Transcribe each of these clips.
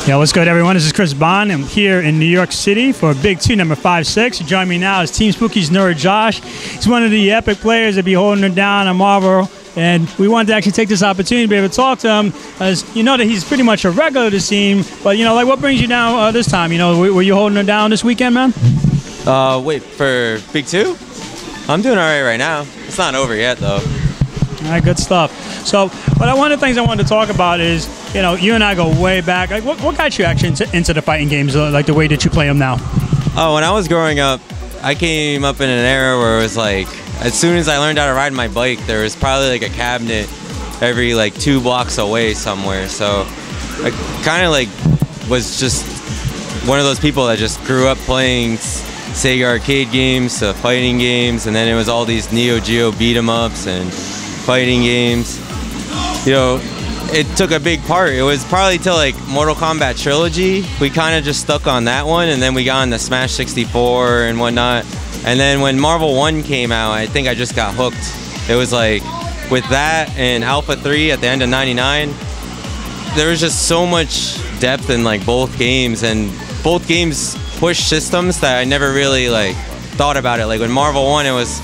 Yo, what's good, everyone? This is Chris Bond. I'm here in New York City for Big 2, number 5-6. Joining me now is Team Spooky's NerdJosh. He's one of the epic players that be holding it down on Marvel. And we wanted to actually take this opportunity to be able to talk to him, as you know that he's pretty much a regular to the team. But, you know, like, what brings you down this time? You know, were you holding it down this weekend, man? Wait, for Big 2? I'm doing all right now. It's not over yet, though. All right, good stuff. So, but one of the things I wanted to talk about is, you know, you and I go way back. Like, what got you actually into the fighting games, like the way that you play them now? Oh, when I was growing up, I came up in an era where it was like, as soon as I learned how to ride my bike, there was probably like a cabinet every like 2 blocks away somewhere. So I kind of like was just one of those people that just grew up playing Sega arcade games to fighting games, and then it was all these Neo Geo beat 'em ups and fighting games. You know, it took a big part. It was probably till like Mortal Kombat Trilogy. We kind of just stuck on that one, and then we got on the Smash 64 and whatnot. And then when Marvel 1 came out, I think I just got hooked. It was like, with that and Alpha 3 at the end of '99, there was just so much depth in like both games, and both games pushed systems that I never really like thought about it. Like when Marvel 1, it was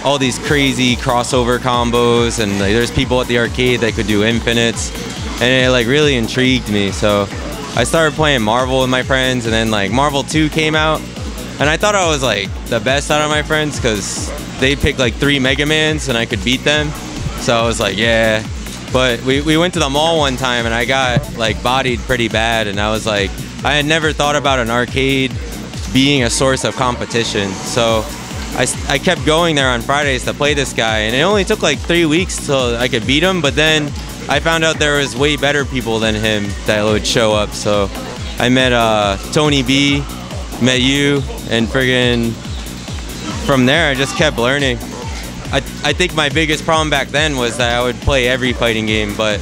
all these crazy crossover combos, and like, there's people at the arcade that could do infinites, and it like really intrigued me. So I started playing Marvel with my friends, and then like Marvel 2 came out, and I thought I was like the best out of my friends because they picked like 3 Mega Mans and I could beat them. So I was like, yeah. But we went to the mall one time and I got like bodied pretty bad, and I was like, I had never thought about an arcade being a source of competition. So I kept going there on Fridays to play this guy, and it only took like 3 weeks till I could beat him, but then I found out there was way better people than him that would show up. So I met Tony B, met you, and friggin' from there I just kept learning. I think my biggest problem back then was that I would play every fighting game, but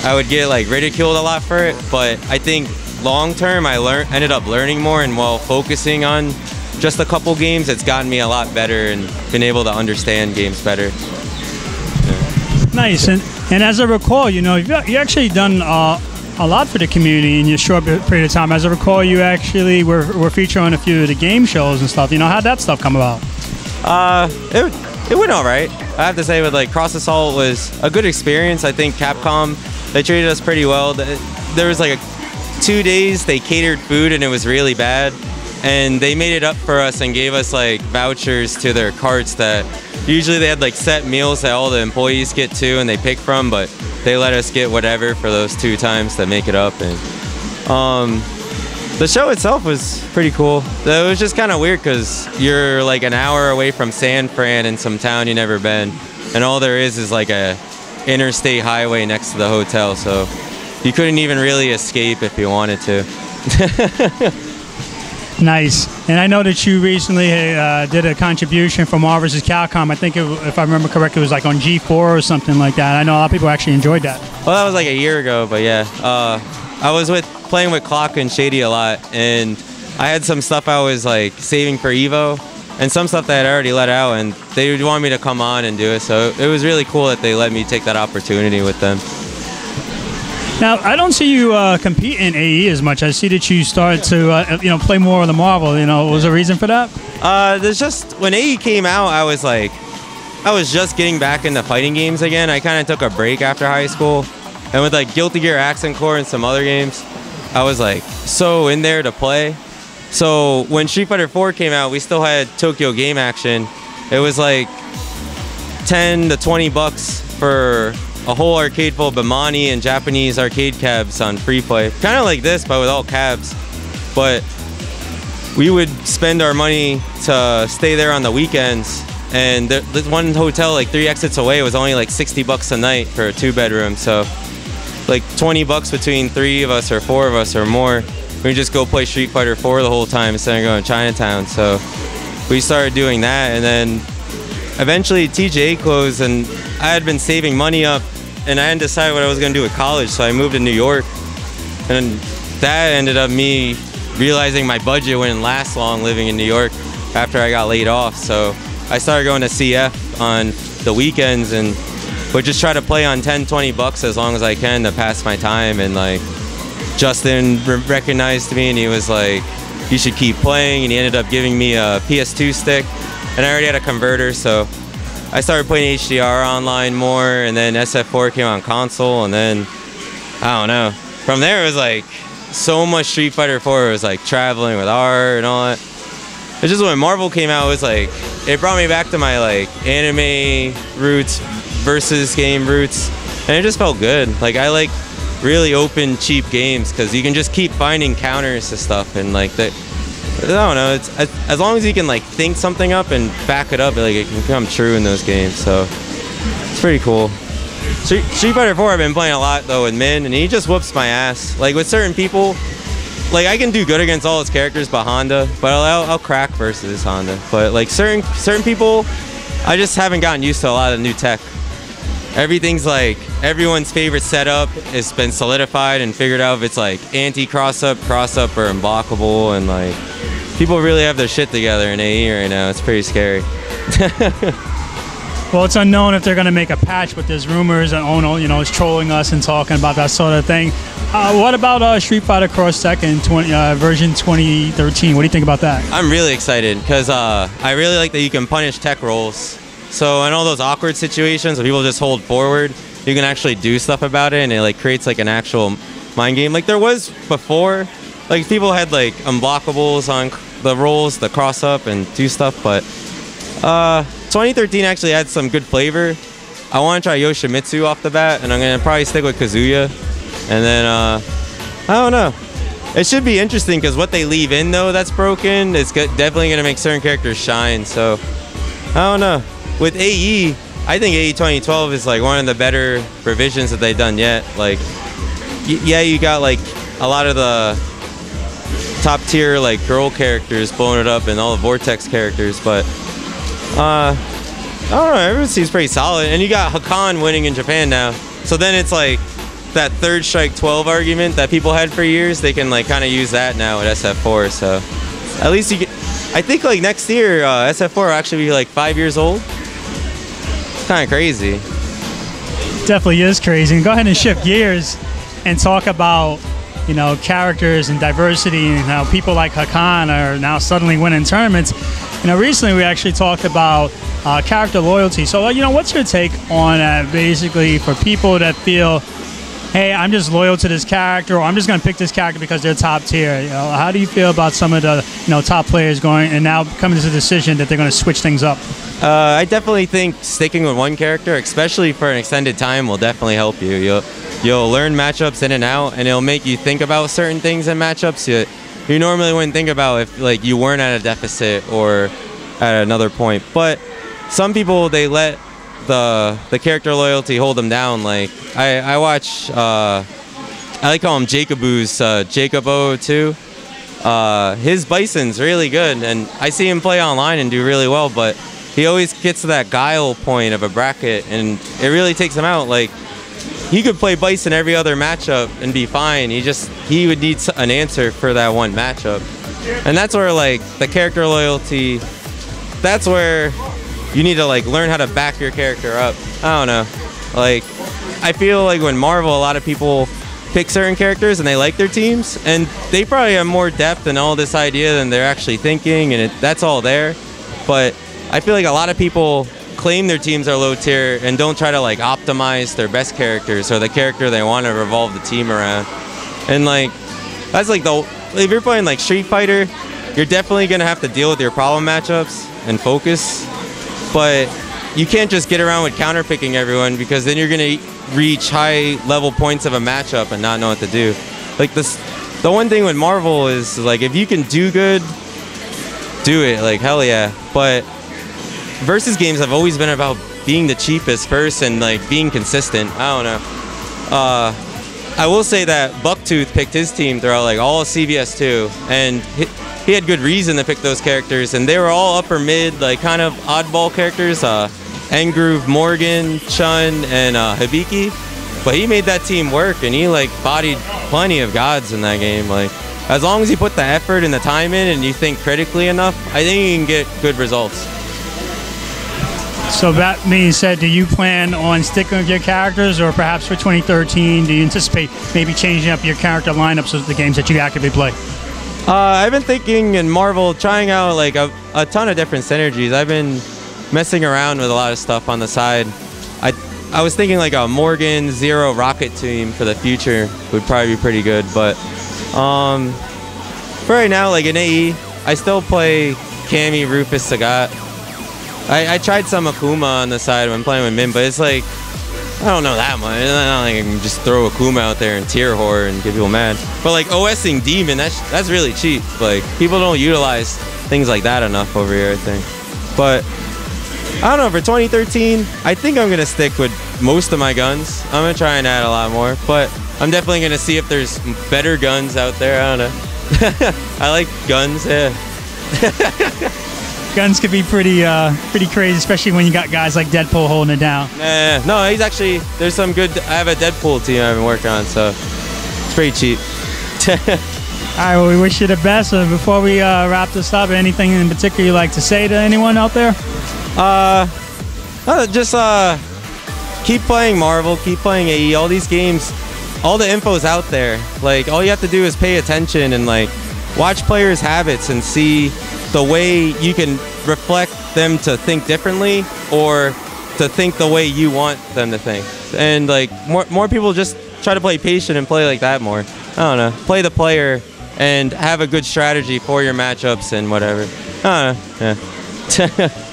I would get like ridiculed a lot for it. But I think long term I ended up learning more, and while focusing on just a couple games, it's gotten me a lot better and been able to understand games better. Yeah. Nice. And as I recall, you know, you actually done a lot for the community in your short period of time. As I recall, you actually were featured on a few of the game shows and stuff. You know, how'd that stuff come about? It went all right. I have to say, with like CrossAssault was a good experience. I think Capcom, they treated us pretty well. There was like 2 days they catered food, and it was really bad. And they made it up for us and gave us like vouchers to their carts that usually they had like set meals that all the employees get to and they pick from, but they let us get whatever for those 2 times to make it up. And the show itself was pretty cool. It was just kind of weird because you're like an hour away from San Fran in some town you've never been, and all there is like a interstate highway next to the hotel, so you couldn't even really escape if you wanted to. Nice. And I know that you recently did a contribution for Marvel vs. Capcom. I think, if I remember correctly, it was like on G4 or something like that. I know a lot of people actually enjoyed that. Well, that was like a year ago, but yeah. I was playing with Clock and Shady a lot, and I had some stuff I was like saving for Evo, and some stuff that I'd already let out, and they would want me to come on and do it. So it was really cool that they let me take that opportunity with them. Now, I don't see you compete in AE as much. I see that you started to, you know, play more of the Marvel. You know, was there a reason for that? There's just, when AE came out, I was just getting back into fighting games again. I kind of took a break after high school. And with like Guilty Gear Accent Core and some other games, I was like so in there to play. So when Street Fighter 4 came out, we still had Tokyo Game Action. It was like 10 to 20 bucks for a whole arcade full of Bimani and Japanese arcade cabs on free play. Kind of like this, but with all cabs. But we would spend our money to stay there on the weekends. And this one hotel like 3 exits away was only like 60 bucks a night for a 2-bedroom. So like 20 bucks between 3 of us or 4 of us or more. We just go play Street Fighter 4 the whole time instead of going to Chinatown. So we started doing that, and then eventually TJ closed, and I had been saving money up, and I hadn't decided what I was going to do with college, so I moved to New York. And that ended up me realizing my budget wouldn't last long living in New York after I got laid off. So I started going to CF on the weekends and would just try to play on 10, 20 bucks as long as I can to pass my time and like Justin recognized me and he was like, you should keep playing, and he ended up giving me a PS2 stick, and I already had a converter, so I started playing HDR online more, and then SF4 came on console, and then, I don't know. From there, it was like so much Street Fighter 4. It was like traveling with art and all that. It's just when Marvel came out, it was like, it brought me back to my like anime roots versus game roots, and it just felt good. Like, I like really open, cheap games because you can just keep finding counters to stuff, and like that. I don't know. It's as long as you can like think something up and back it up, like it can come true in those games. So it's pretty cool. Street Fighter 4 I've been playing a lot though with Min, and he just whoops my ass. Like with certain people, like I can do good against all his characters but Honda, but I'll crack versus Honda. But like certain people, I just haven't gotten used to a lot of new tech. Everything's like everyone's favorite setup has been solidified and figured out if it's like anti-cross-up, cross-up, or unblockable, and like people really have their shit together in AE right now. It's pretty scary. Well, it's unknown if they're going to make a patch, but there's rumors that Ono, is trolling us and talking about that sort of thing. What about Street Fighter Cross Tekken version 2013? What do you think about that? I'm really excited because I really like that you can punish tech rolls. So in all those awkward situations where people just hold forward, you can actually do stuff about it, and it like creates like an actual mind game. Like there was before, like people had like unblockables on the rolls, the cross up, and do stuff. But 2013 actually had some good flavor. I want to try Yoshimitsu off the bat, and I'm gonna probably stick with Kazuya. And then I don't know. It should be interesting because what they leave in though that's broken, it's definitely gonna make certain characters shine. So I don't know. With AE, I think AE 2012 is like one of the better revisions that they've done yet. Like, yeah, you got like a lot of the top tier like girl characters blowing it up and all the Vortex characters, but I don't know, everyone seems pretty solid. And you got Hakan winning in Japan now, so then it's like that third strike 12 argument that people had for years. They can like kind of use that now at SF4. So at least you get. I think like next year SF4 will actually be like 5 years old. Kind of crazy. Definitely is crazy. And go ahead and shift gears and talk about characters and diversity, and how people like Hakan are now suddenly winning tournaments. Recently we actually talked about character loyalty. So what's your take on basically for people that feel, hey, I'm just loyal to this character, or I'm just going to pick this character because they're top tier. How do you feel about some of the top players going and now coming to the decision that they're going to switch things up? I definitely think sticking with one character, especially for an extended time, will definitely help you. You'll learn matchups in and out, and it'll make you think about certain things in matchups you normally wouldn't think about if like you weren't at a deficit or at another point. But some people, they let the character loyalty hold them down. Like I watch I like calling him Jacob-Oo's Jacob-O2. His Bison's really good, and I see him play online and do really well, but he always gets to that guile point of a bracket, and it really takes him out. Like he could play Bison every other matchup and be fine. He would need an answer for that one matchup, and that's where like the character loyalty, that's where you need to like learn how to back your character up. I don't know. Like I feel like when Marvel, a lot of people pick certain characters and they like their teams, and they probably have more depth and all this idea than they're actually thinking, and that's all there. But I feel like a lot of people claim their teams are low tier and don't try to like optimize their best characters or the character they want to revolve the team around. And like that's like if you're playing like Street Fighter, you're definitely gonna have to deal with your problem matchups and focus. But you can't just get around with counter picking everyone, because then you're gonna reach high level points of a matchup and not know what to do. Like the one thing with Marvel is like if you can do good, do it, like hell yeah. But versus games have always been about being the cheapest first and like being consistent. I don't know. I will say that Bucktooth picked his team throughout like all of CVS2, and he had good reason to pick those characters, and they were all upper mid, like kind of oddball characters. Engroove, Morgan, Chun, and Hibiki. But he made that team work, and he like bodied plenty of gods in that game. Like as long as you put the effort and the time in and you think critically enough, I think you can get good results. So that being said, do you plan on sticking with your characters, or perhaps for 2013, do you anticipate maybe changing up your character lineups of the games that you actively play? I've been thinking in Marvel, trying out like a ton of different synergies. I've been messing around with a lot of stuff on the side. I was thinking like a Morgan Zero Rocket team for the future would probably be pretty good, but for right now, like in AE, I still play Cammy, Rufus, Sagat. I tried some Akuma on the side when playing with Min, but it's like, I don't know that much. It's not like I can just throw Akuma out there and tier whore and get people mad. But like OSing Demon, that's really cheap. Like, people don't utilize things like that enough over here, I think. But I don't know, for 2013, I think I'm going to stick with most of my guns. I'm going to try and add a lot more, but I'm definitely going to see if there's better guns out there. I don't know. I like guns, yeah. Guns could be pretty crazy, especially when you got guys like Deadpool holding it down. Yeah, no, he's actually, there's some good, I have a Deadpool team I've been working on, so it's pretty cheap. All right, well, we wish you the best. Before we wrap this up, anything in particular you'd like to say to anyone out there? Just keep playing Marvel, keep playing AE. All these games, all the info's out there. Like, all you have to do is pay attention and like watch players' habits and see the way you can reflect them to think differently or to think the way you want them to think. And like more people just try to play patient and play like that more. I don't know. Play the player and have a good strategy for your matchups and whatever. I don't know. Yeah.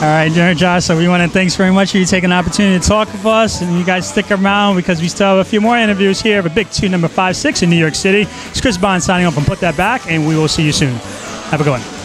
All right, NerdJosh, so we want to thanks very much for you taking the opportunity to talk with us, and you guys stick around because we still have a few more interviews here at Big 2 number 5-6 in New York City. It's Chris Bond signing off and Put That Back, and we will see you soon. Have a good one.